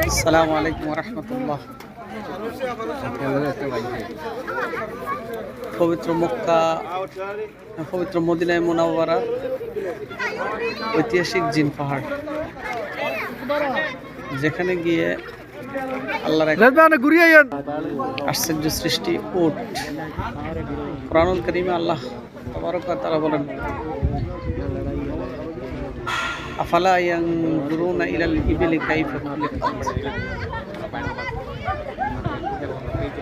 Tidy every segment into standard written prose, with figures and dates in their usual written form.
আসসালামু আলাইকুম ওয়া রাহমাতুল্লাহ। পবিত্র মক্কা, পবিত্র মদিনায়ে মুনাওয়ারা, ঐতিহাসিক জিন পাহাড়, যেখানে গিয়ে আল্লাহর আশ্চর্য সৃষ্টি উট। কুরআনুল কারীমে আল্লাহ তাবারক ওয়া তাআলা বলেন, আফালা ইয়ানজুরুনা ইলাল ইবিলি কাইফা খুলিকাত,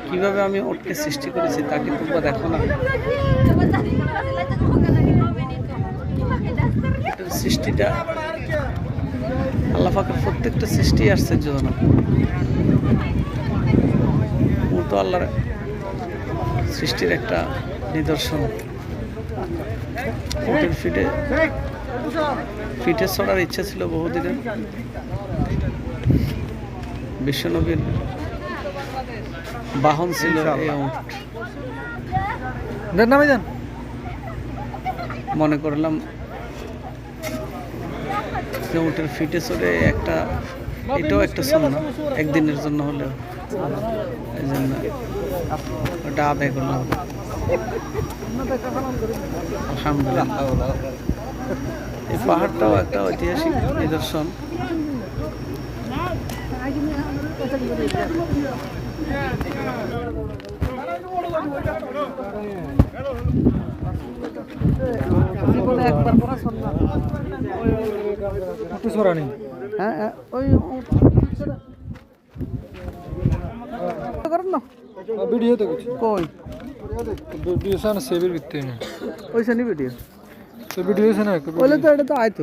কিভাবে আমি উটকে সৃষ্টি করেছি তা কি তোমরা দেখো না? সৃষ্টিটা আল্লাহ পাকের প্রত্যেকটা সৃষ্টি আশ্চর্যজনক। উট আল্লাহর সৃষ্টির একটা নিদর্শন। উটের পিঠে চড়ার ইচ্ছা ছিল বহুদিনের। বিশ্বনবীর বাহন ছিল এই উট। মনে করলাম যে উটের ফিটে চড়ে এটাও একটা সুন্নাহ, একদিনের জন্য হলেও, এই জন্য ওটা আদায় করলাম। আলহামদুলিল্লাহ। এই পাহাড়টাও একটা ঐতিহাসিক নিদর্শন। ভিডিও তো কই ভিডিও সান সেভের ভিতরে না ওইখানে ভিডিও তো ভিডিও সান ওইলে তো এটা তো আইতো।